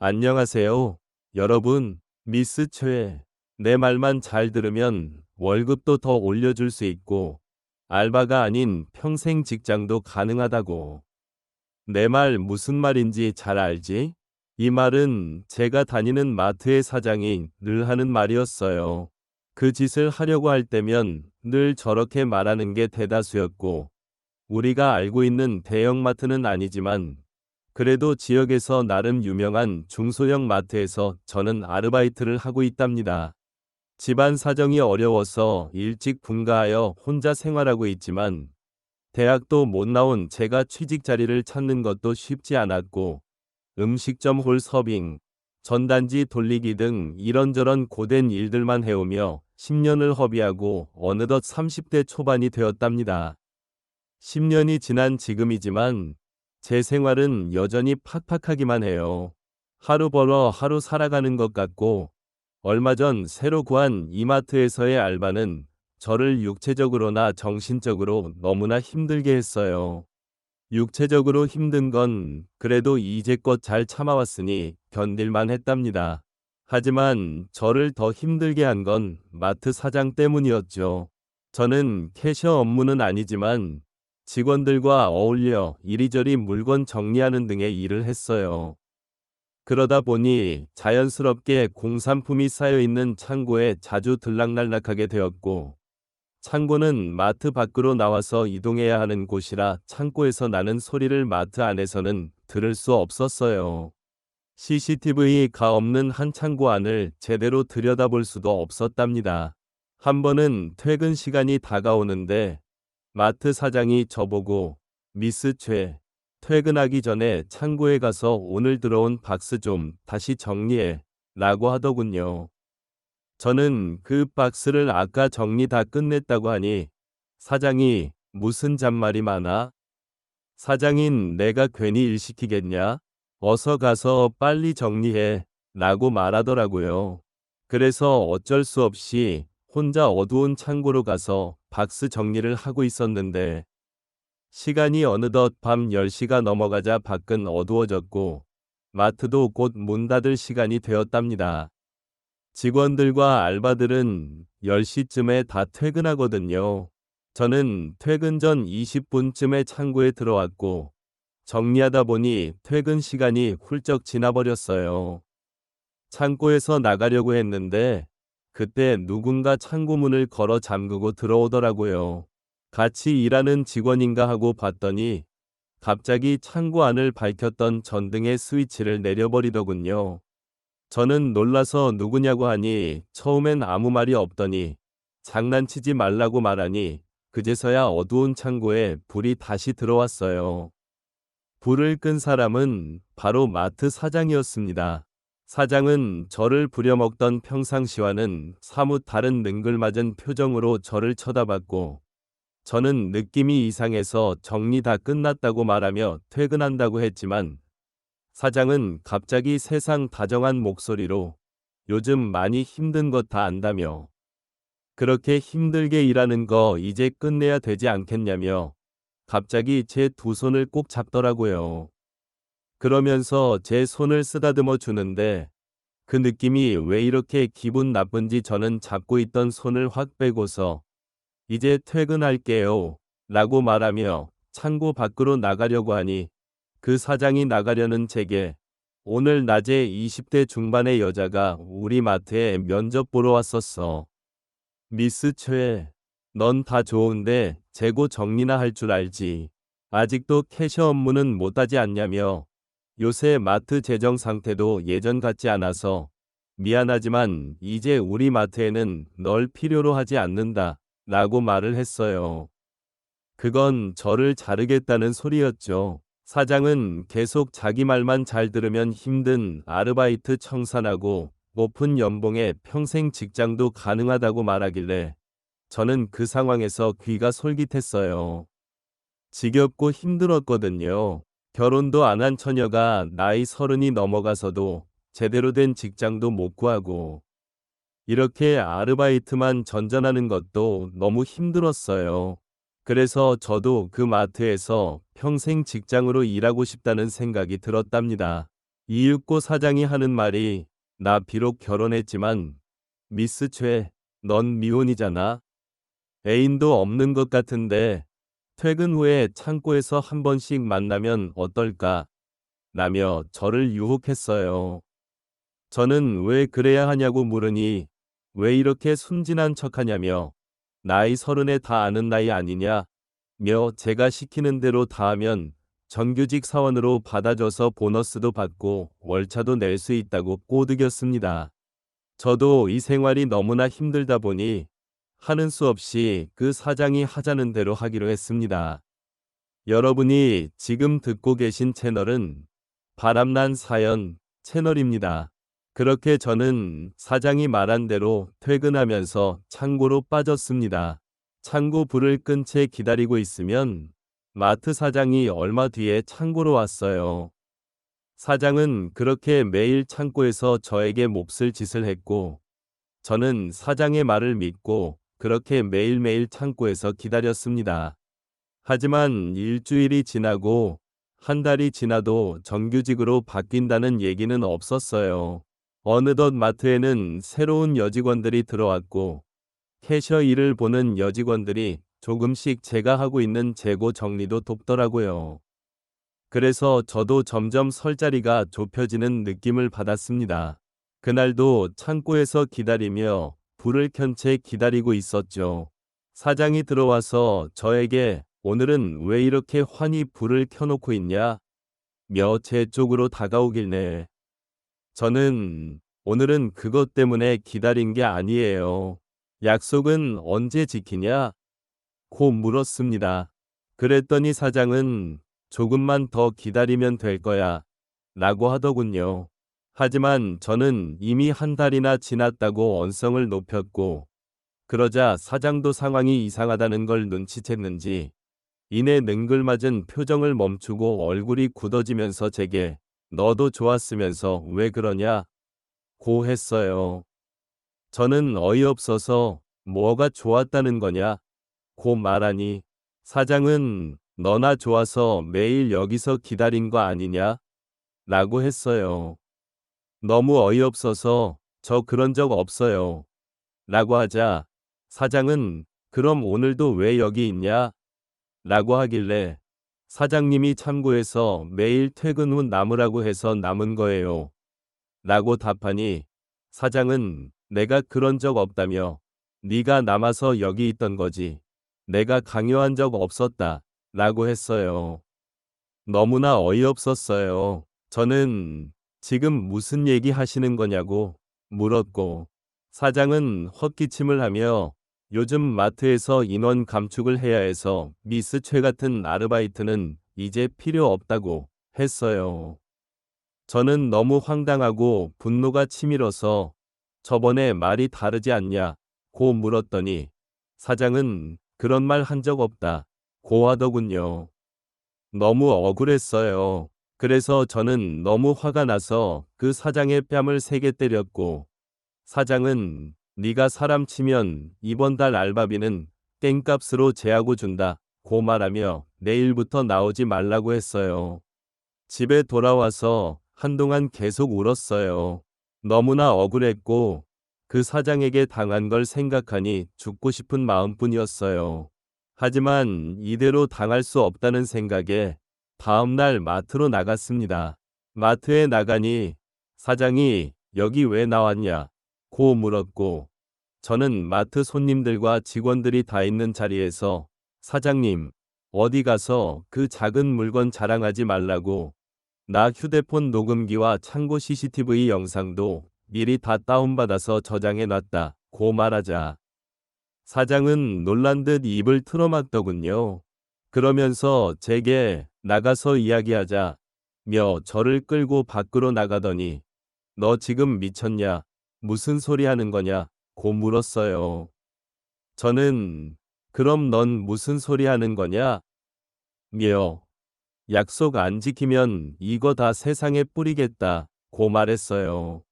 안녕하세요. 여러분, 미스 최. 내 말만 잘 들으면 월급도 더 올려줄 수 있고, 알바가 아닌 평생 직장도 가능하다고. 내 말 무슨 말인지 잘 알지? 이 말은 제가 다니는 마트의 사장이 늘 하는 말이었어요. 그 짓을 하려고 할 때면 늘 저렇게 말하는 게 대다수였고, 우리가 알고 있는 대형마트는 아니지만, 그래도 지역에서 나름 유명한 중소형 마트에서 저는 아르바이트를 하고 있답니다. 집안 사정이 어려워서 일찍 분가하여 혼자 생활하고 있지만 대학도 못 나온 제가 취직 자리를 찾는 것도 쉽지 않았고 음식점 홀 서빙, 전단지 돌리기 등 이런저런 고된 일들만 해오며 10년을 허비하고 어느덧 30대 초반이 되었답니다. 10년이 지난 지금이지만 제 생활은 여전히 팍팍하기만 해요. 하루 벌어 하루 살아가는 것 같고 얼마 전 새로 구한 이마트에서의 알바는 저를 육체적으로나 정신적으로 너무나 힘들게 했어요. 육체적으로 힘든 건 그래도 이제껏 잘 참아왔으니 견딜만 했답니다. 하지만 저를 더 힘들게 한 건 마트 사장 때문이었죠. 저는 캐셔 업무는 아니지만 직원들과 어울려 이리저리 물건 정리하는 등의 일을 했어요. 그러다 보니 자연스럽게 공산품이 쌓여 있는 창고에 자주 들락날락하게 되었고, 창고는 마트 밖으로 나와서 이동해야 하는 곳이라 창고에서 나는 소리를 마트 안에서는 들을 수 없었어요. CCTV가 없는 한 창고 안을 제대로 들여다볼 수도 없었답니다. 한 번은 퇴근 시간이 다가오는데 마트 사장이 저보고 미스 최, 퇴근하기 전에 창고에 가서 오늘 들어온 박스 좀 다시 정리해 라고 하더군요. 저는 그 박스를 아까 정리 다 끝냈다고 하니 사장이 무슨 잔말이 많아? 사장인 내가 괜히 일 시키겠냐? 어서 가서 빨리 정리해 라고 말하더라고요. 그래서 어쩔 수 없이 혼자 어두운 창고로 가서 박스 정리를 하고 있었는데 시간이 어느덧 밤 10시가 넘어가자 밖은 어두워졌고 마트도 곧 문 닫을 시간이 되었답니다. 직원들과 알바들은 10시쯤에 다 퇴근하거든요. 저는 퇴근 전 20분쯤에 창고에 들어왔고 정리하다 보니 퇴근 시간이 훌쩍 지나버렸어요. 창고에서 나가려고 했는데 그때 누군가 창고 문을 걸어 잠그고 들어오더라고요. 같이 일하는 직원인가 하고 봤더니 갑자기 창고 안을 밝혔던 전등의 스위치를 내려버리더군요. 저는 놀라서 누구냐고 하니 처음엔 아무 말이 없더니 장난치지 말라고 말하니 그제서야 어두운 창고에 불이 다시 들어왔어요. 불을 끈 사람은 바로 마트 사장이었습니다. 사장은 저를 부려먹던 평상시와는 사뭇 다른 능글맞은 표정으로 저를 쳐다봤고 저는 느낌이 이상해서 정리 다 끝났다고 말하며 퇴근한다고 했지만 사장은 갑자기 세상 다정한 목소리로 요즘 많이 힘든 것 다 안다며 그렇게 힘들게 일하는 거 이제 끝내야 되지 않겠냐며 갑자기 제 두 손을 꼭 잡더라고요. 그러면서 제 손을 쓰다듬어 주는데 그 느낌이 왜 이렇게 기분 나쁜지 저는 잡고 있던 손을 확 빼고서 이제 퇴근할게요 라고 말하며 창고 밖으로 나가려고 하니 그 사장이 나가려는 제게 오늘 낮에 20대 중반의 여자가 우리 마트에 면접 보러 왔었어. 미스 최, 넌 다 좋은데 재고 정리나 할 줄 알지. 아직도 캐셔 업무는 못하지 않냐며 요새 마트 재정 상태도 예전 같지 않아서 미안하지만 이제 우리 마트에는 널 필요로 하지 않는다 라고 말을 했어요. 그건 저를 자르겠다는 소리였죠. 사장은 계속 자기 말만 잘 들으면 힘든 아르바이트 청산하고 높은 연봉에 평생 직장도 가능하다고 말하길래 저는 그 상황에서 귀가 솔깃했어요. 지겹고 힘들었거든요. 결혼도 안 한 처녀가 나이 30이 넘어가서도 제대로 된 직장도 못 구하고 이렇게 아르바이트만 전전하는 것도 너무 힘들었어요. 그래서 저도 그 마트에서 평생 직장으로 일하고 싶다는 생각이 들었답니다. 이윽고 사장이 하는 말이 나 비록 결혼했지만 미스 최, 넌 미혼이잖아. 애인도 없는 것 같은데 퇴근 후에 창고에서 한 번씩 만나면 어떨까? 라며 저를 유혹했어요. 저는 왜 그래야 하냐고 물으니 왜 이렇게 순진한 척하냐며 나이 30에 다 아는 나이 아니냐? 며 제가 시키는 대로 다 하면 정규직 사원으로 받아줘서 보너스도 받고 월차도 낼 수 있다고 꼬드겼습니다. 저도 이 생활이 너무나 힘들다 보니 하는 수 없이 그 사장이 하자는 대로 하기로 했습니다. 여러분이 지금 듣고 계신 채널은 바람난 사연 채널입니다. 그렇게 저는 사장이 말한 대로 퇴근하면서 창고로 빠졌습니다. 창고 불을 끈 채 기다리고 있으면 마트 사장이 얼마 뒤에 창고로 왔어요. 사장은 그렇게 매일 창고에서 저에게 몹쓸 짓을 했고 저는 사장의 말을 믿고 그렇게 매일매일 창고에서 기다렸습니다. 하지만 일주일이 지나고 한 달이 지나도 정규직으로 바뀐다는 얘기는 없었어요. 어느덧 마트에는 새로운 여직원들이 들어왔고 캐셔 일을 보는 여직원들이 조금씩 제가 하고 있는 재고 정리도 돕더라고요. 그래서 저도 점점 설 자리가 좁혀지는 느낌을 받았습니다. 그날도 창고에서 기다리며 불을 켠 채 기다리고 있었죠. 사장이 들어와서 저에게 오늘은 왜 이렇게 환히 불을 켜놓고 있냐? 며 제 쪽으로 다가오길래 저는 오늘은 그것 때문에 기다린 게 아니에요. 약속은 언제 지키냐? 고 물었습니다. 그랬더니 사장은 조금만 더 기다리면 될 거야 라고 하더군요. 하지만 저는 이미 한 달이나 지났다고 언성을 높였고 그러자 사장도 상황이 이상하다는 걸 눈치챘는지 이내 능글맞은 표정을 멈추고 얼굴이 굳어지면서 제게 너도 좋았으면서 왜 그러냐? 고 했어요. 저는 어이없어서 뭐가 좋았다는 거냐? 고 말하니 사장은 너나 좋아서 매일 여기서 기다린 거 아니냐? 라고 했어요. 너무 어이없어서 저 그런 적 없어요. 라고 하자 사장은 그럼 오늘도 왜 여기 있냐? 라고 하길래 사장님이 참고해서 매일 퇴근 후 남으라고 해서 남은 거예요. 라고 답하니 사장은 내가 그런 적 없다며 네가 남아서 여기 있던 거지. 내가 강요한 적 없었다. 라고 했어요. 너무나 어이없었어요. 저는 지금 무슨 얘기 하시는 거냐고 물었고 사장은 헛기침을 하며 요즘 마트에서 인원 감축을 해야 해서 미스 최 같은 아르바이트는 이제 필요 없다고 했어요. 저는 너무 황당하고 분노가 치밀어서 저번에 말이 다르지 않냐 고 물었더니 사장은 그런 말 한 적 없다 고 하더군요. 너무 억울했어요. 그래서 저는 너무 화가 나서 그 사장의 뺨을 3개 때렸고 사장은 네가 사람 치면 이번 달 알바비는 땡값으로 제하고 준다 고 말하며 내일부터 나오지 말라고 했어요. 집에 돌아와서 한동안 계속 울었어요. 너무나 억울했고 그 사장에게 당한 걸 생각하니 죽고 싶은 마음뿐이었어요. 하지만 이대로 당할 수 없다는 생각에 다음날 마트로 나갔습니다. 마트에 나가니 사장이 여기 왜 나왔냐 고 물었고 저는 마트 손님들과 직원들이 다 있는 자리에서 사장님 어디 가서 그 작은 물건 자랑하지 말라고 나 휴대폰 녹음기와 창고 CCTV 영상도 미리 다 다운받아서 저장해 놨다 고 말하자 사장은 놀란 듯 입을 틀어막더군요. 그러면서 제게 나가서 이야기하자 며 저를 끌고 밖으로 나가더니 너 지금 미쳤냐? 무슨 소리 하는 거냐? 고 물었어요. 저는 그럼 넌 무슨 소리 하는 거냐? 며 약속 안 지키면 이거 다 세상에 뿌리겠다 고 말했어요.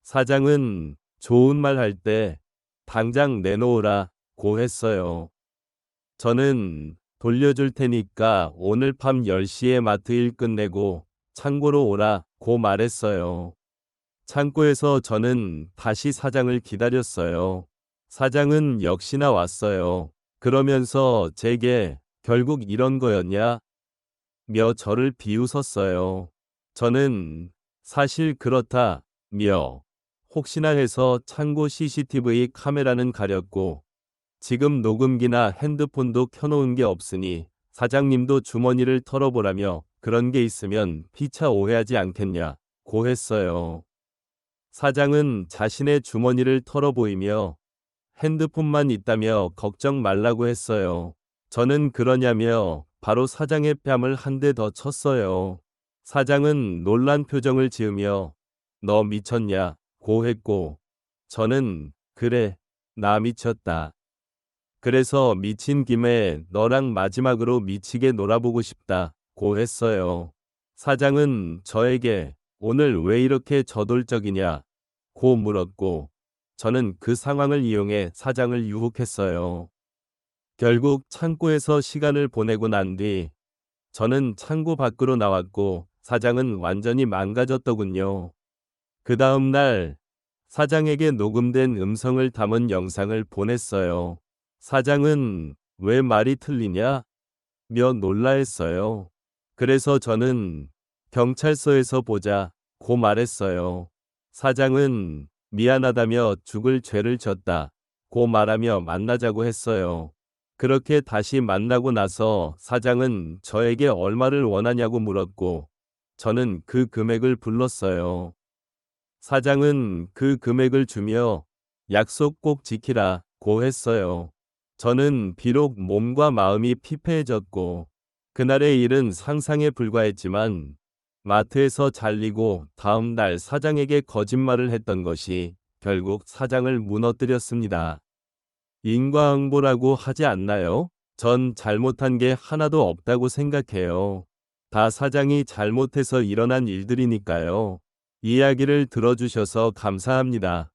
사장은 좋은 말 할 때 당장 내놓으라 고 했어요. 저는 돌려줄 테니까 오늘 밤 10시에 마트 일 끝내고 창고로 오라 고 고 말했어요. 창고에서 저는 다시 사장을 기다렸어요. 사장은 역시나 왔어요. 그러면서 제게 결국 이런 거였냐? 며 저를 비웃었어요. 저는 사실 그렇다 며 혹시나 해서 창고 CCTV 카메라는 가렸고 지금 녹음기나 핸드폰도 켜놓은 게 없으니 사장님도 주머니를 털어보라며 그런 게 있으면 피차 오해하지 않겠냐 고 했어요. 사장은 자신의 주머니를 털어보이며 핸드폰만 있다며 걱정 말라고 했어요. 저는 그러냐며 바로 사장의 뺨을 한 대 더 쳤어요. 사장은 놀란 표정을 지으며 너 미쳤냐 고 했고 저는 그래 나 미쳤다. 그래서 미친 김에 너랑 마지막으로 미치게 놀아보고 싶다 고 했어요. 사장은 저에게 오늘 왜 이렇게 저돌적이냐 고 물었고 저는 그 상황을 이용해 사장을 유혹했어요. 결국 창고에서 시간을 보내고 난 뒤 저는 창고 밖으로 나왔고 사장은 완전히 망가졌더군요. 그 다음 날 사장에게 녹음된 음성을 담은 영상을 보냈어요. 사장은 왜 말이 틀리냐? 며 놀라했어요. 그래서 저는 경찰서에서 보자 고 말했어요. 사장은 미안하다며 죽을 죄를 졌다 고 말하며 만나자고 했어요. 그렇게 다시 만나고 나서 사장은 저에게 얼마를 원하냐고 물었고 저는 그 금액을 불렀어요. 사장은 그 금액을 주며 약속 꼭 지키라 고 했어요. 저는 비록 몸과 마음이 피폐해졌고 그날의 일은 상상에 불과했지만 마트에서 잘리고 다음 날 사장에게 거짓말을 했던 것이 결국 사장을 무너뜨렸습니다. 인과응보라고 하지 않나요? 전 잘못한 게 하나도 없다고 생각해요. 다 사장이 잘못해서 일어난 일들이니까요. 이야기를 들어주셔서 감사합니다.